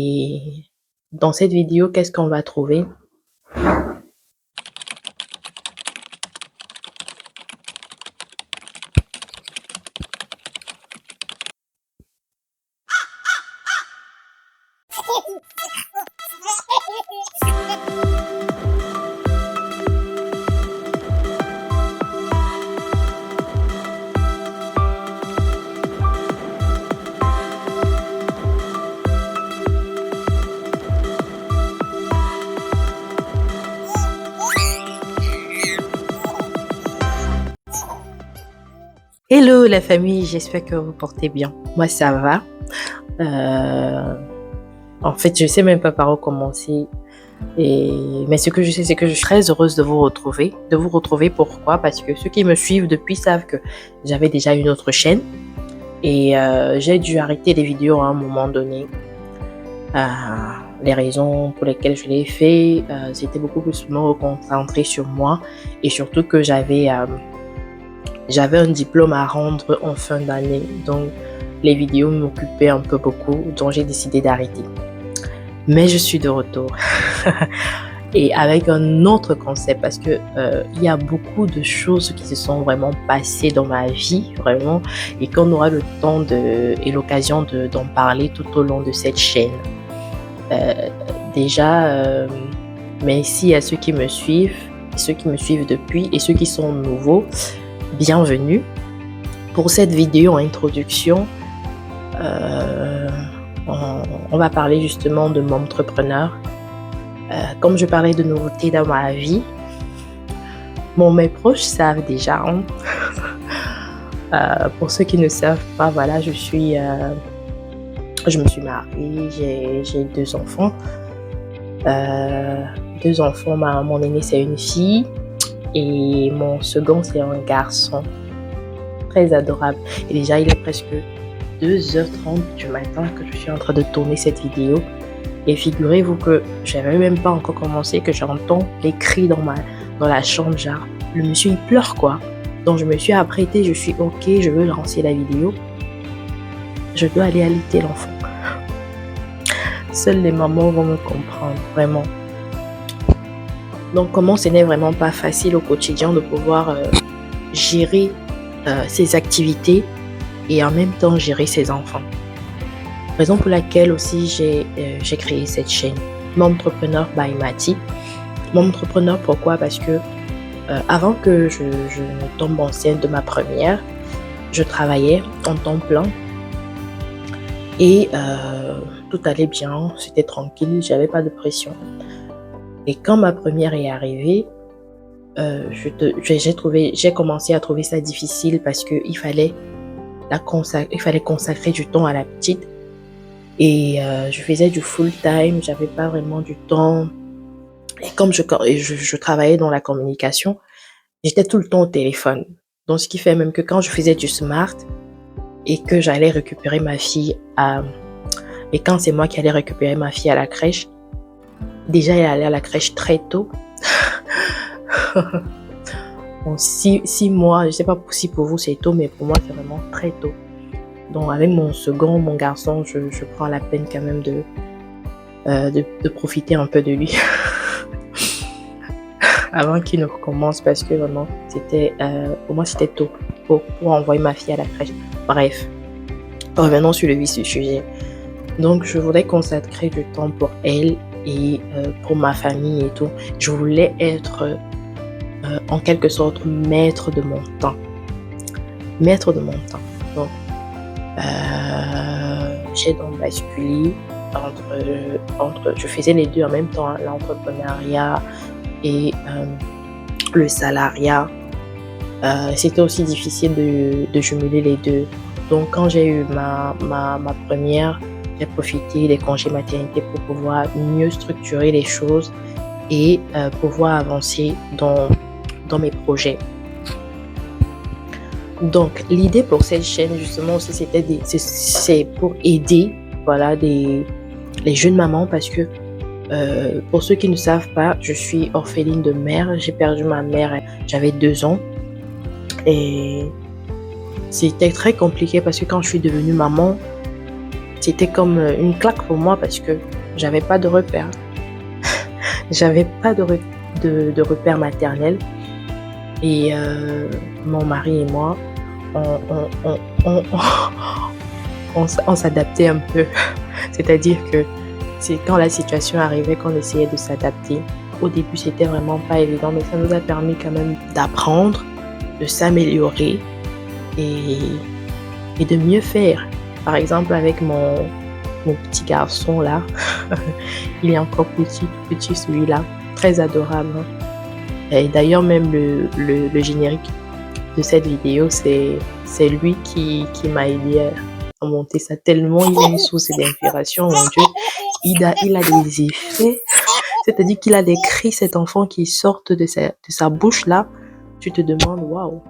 Et dans cette vidéo, qu'est-ce qu'on va trouver? Hello la famille, j'espère que vous portez bien. Moi ça va. En fait, je sais même pas par où commencer. Mais ce que je sais, c'est que je suis très heureuse de vous retrouver. De vous retrouver, pourquoi? Parce que ceux qui me suivent depuis savent que j'avais déjà une autre chaîne. Et j'ai dû arrêter les vidéos à un moment donné. Les raisons pour lesquelles je l'ai fait, c'était beaucoup plus me reconcentrer sur moi. Et surtout que j'avais un diplôme à rendre en fin d'année. Donc, les vidéos m'occupaient un peu beaucoup. Donc, j'ai décidé d'arrêter. Mais je suis de retour. Et avec un autre concept, parce que il y a beaucoup de choses qui se sont vraiment passées dans ma vie, vraiment, et qu'on aura le temps et l'occasion d'en parler tout au long de cette chaîne. Déjà, merci à ceux qui me suivent, ceux qui me suivent depuis et ceux qui sont nouveaux. Bienvenue. Pour cette vidéo en introduction, on va parler justement de mon entrepreneur. Comme je parlais de nouveautés dans ma vie, mes proches savent déjà. Pour ceux qui ne savent pas, voilà, je me suis mariée, j'ai 2 enfants. Mon aîné c'est une fille et mon second c'est un garçon. Très adorable. Et déjà, il est presque 2h30 du matin que je suis en train de tourner cette vidéo. Et figurez-vous que j'avais même pas encore commencé que j'entends les cris dans la chambre, genre le monsieur il pleure quoi. Donc je me suis apprêtée, je suis ok, je veux lancer la vidéo. Je dois aller allaiter l'enfant. Seules les mamans vont me comprendre, vraiment. Donc comment ce n'est vraiment pas facile au quotidien de pouvoir gérer ses activités et en même temps gérer ses enfants. Raison pour laquelle aussi j'ai créé cette chaîne, Mom Entrepreneur by Mati. Mom Entrepreneur, pourquoi? Parce que avant que je ne tombe enceinte de ma première, je travaillais en temps plein et tout allait bien, c'était tranquille, j'avais pas de pression. Et quand ma première est arrivée, j'ai commencé à trouver ça difficile parce que il fallait consacrer du temps à la petite. Et je faisais du full time, j'avais pas vraiment du temps. Et comme je travaillais dans la communication, j'étais tout le temps au téléphone. Donc ce qui fait même que quand je faisais du smart et que j'allais récupérer ma fille et quand c'est moi qui allais récupérer ma fille à la crèche, déjà elle allait à la crèche très tôt. Bon, 6 mois, je sais pas si pour vous c'est tôt, mais pour moi c'est vraiment très tôt. Donc avec mon garçon, je prends la peine quand même de profiter un peu de lui avant qu'il ne recommence parce que vraiment pour moi c'était tôt pour envoyer ma fille à la crèche. Bref, revenons sur le vif du sujet. Donc je voulais consacrer du temps pour elle et pour ma famille et tout. Je voulais être en quelque sorte maître de mon temps. Donc j'ai donc basculé entre je faisais les deux en même temps, l'entrepreneuriat et le salariat. C'était aussi difficile de jumeler les deux. Donc quand j'ai eu ma première, j'ai profité des congés maternité pour pouvoir mieux structurer les choses et pouvoir avancer dans mes projets. Donc l'idée pour cette chaîne justement aussi c'est pour aider voilà les jeunes mamans parce que pour ceux qui ne savent pas, je suis orpheline de mère. J'ai perdu ma mère, j'avais 2 ans et c'était très compliqué parce que quand je suis devenue maman, c'était comme une claque pour moi parce que j'avais pas de repère. J'avais pas de repère maternel. Et mon mari et moi, on s'adaptait un peu. C'est-à-dire que c'est quand la situation arrivait qu'on essayait de s'adapter. Au début, c'était vraiment pas évident, mais ça nous a permis quand même d'apprendre, de s'améliorer et de mieux faire. Par exemple, avec mon petit garçon là, il est encore petit celui-là, très adorable. Et d'ailleurs, même le générique de cette vidéo, c'est lui qui m'a aidé à monter ça, tellement il a une source d'inspiration, mon Dieu. Il a des effets, c'est-à-dire qu'il a des cris, cet enfant qui sortent de sa bouche là. Tu te demandes, waouh.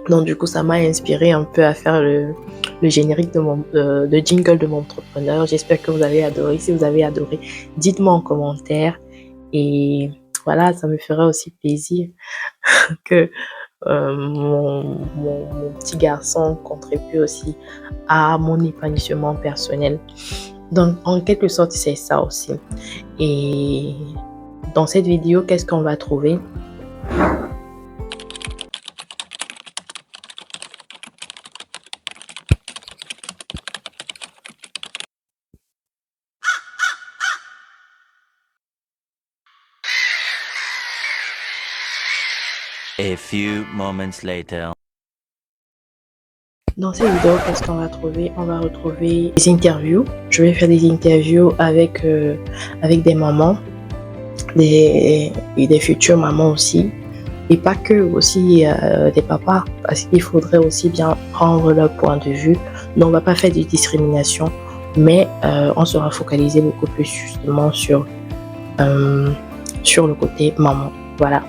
Donc du coup, ça m'a inspiré un peu à faire le générique de jingle de mon entrepreneur. J'espère que vous avez adoré. Si vous avez adoré, dites-moi en commentaire. Et voilà, ça me ferait aussi plaisir que mon petit garçon contribue aussi à mon épanouissement personnel. Donc, en quelque sorte, c'est ça aussi. Et dans cette vidéo, qu'est-ce qu'on va trouver? A few moments later. Dans cette vidéo, qu'est-ce qu'on va trouver? On va retrouver des interviews. Je vais faire des interviews avec des mamans, des futures mamans aussi. Et pas que, aussi des papas, parce qu'il faudrait aussi bien prendre leur point de vue. Donc, on va pas faire de discrimination, mais on sera focalisé beaucoup plus justement sur le côté maman. Voilà.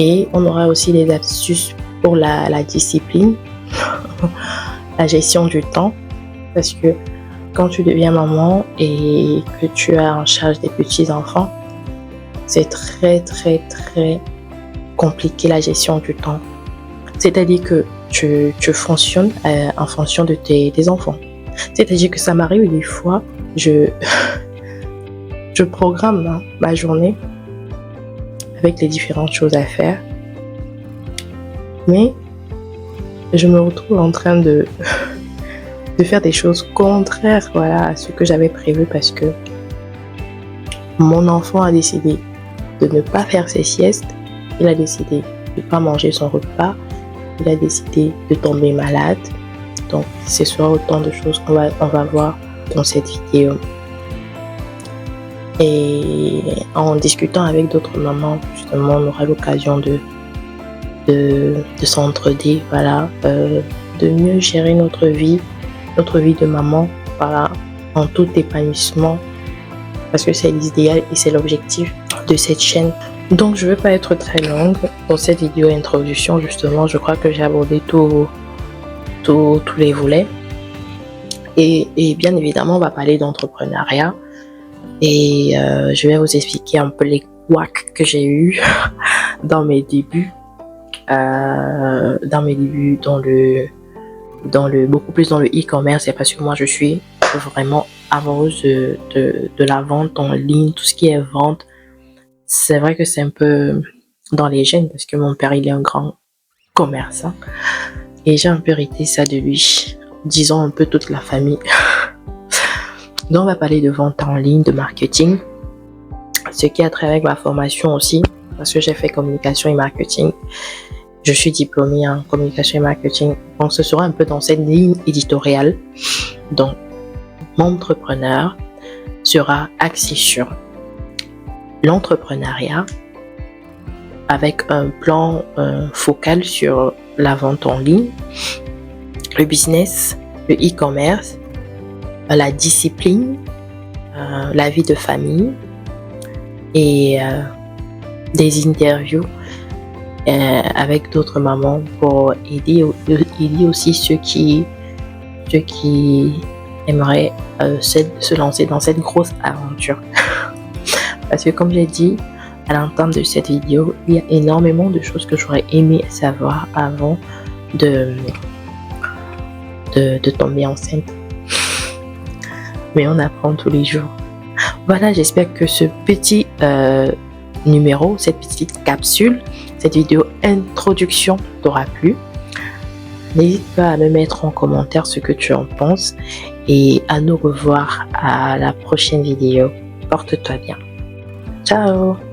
Et on aura aussi des astuces pour la discipline, la gestion du temps, parce que quand tu deviens maman et que tu as en charge des petits-enfants, c'est très, très, très compliqué la gestion du temps. C'est-à-dire que tu fonctionnes en fonction de tes enfants. C'est-à-dire que ça m'arrive des fois, je programme ma journée avec les différentes choses à faire, mais je me retrouve en train de faire des choses contraires, voilà, à ce que j'avais prévu, parce que mon enfant a décidé de ne pas faire ses siestes, il a décidé de ne pas manger son repas, il a décidé de tomber malade. Donc ce sera autant de choses qu'on va voir dans cette vidéo. Et en discutant avec d'autres mamans, justement, on aura l'occasion de s'entraider, voilà, de mieux gérer notre vie de maman, voilà, en tout épanouissement, parce que c'est l'idéal et c'est l'objectif de cette chaîne. Donc je ne vais pas être très longue dans cette vidéo introduction. Justement, je crois que j'ai abordé tous les volets, et bien évidemment on va parler d'entrepreneuriat, et je vais vous expliquer un peu les couacs que j'ai eu dans mes débuts, beaucoup plus dans le e-commerce. C'est parce que moi je suis vraiment amoureuse de la vente en ligne, tout ce qui est vente. C'est vrai que c'est un peu dans les gènes, parce que mon père il est un grand commerçant et j'ai un peu hérité ça de lui, disons un peu toute la famille. Donc on va parler de vente en ligne, de marketing, ce qui a trait avec ma formation aussi, parce que j'ai fait communication et marketing. Je suis diplômée en communication et marketing, donc ce sera un peu dans cette ligne éditoriale. Donc mon entrepreneur sera axé sur l'entrepreneuriat, avec un plan focal sur la vente en ligne, le business, le e-commerce, la discipline, la vie de famille, et des interviews avec d'autres mamans pour aider aussi ceux qui aimeraient se lancer dans cette grosse aventure. Parce que comme j'ai dit à l'entame de cette vidéo, il y a énormément de choses que j'aurais aimé savoir avant de tomber enceinte. mais on apprend tous les jours. Voilà, j'espère que ce petit numéro, cette petite capsule, cette vidéo introduction t'aura plu. N'hésite pas à me mettre en commentaire ce que tu en penses et à nous revoir à la prochaine vidéo. Porte-toi bien. Ciao!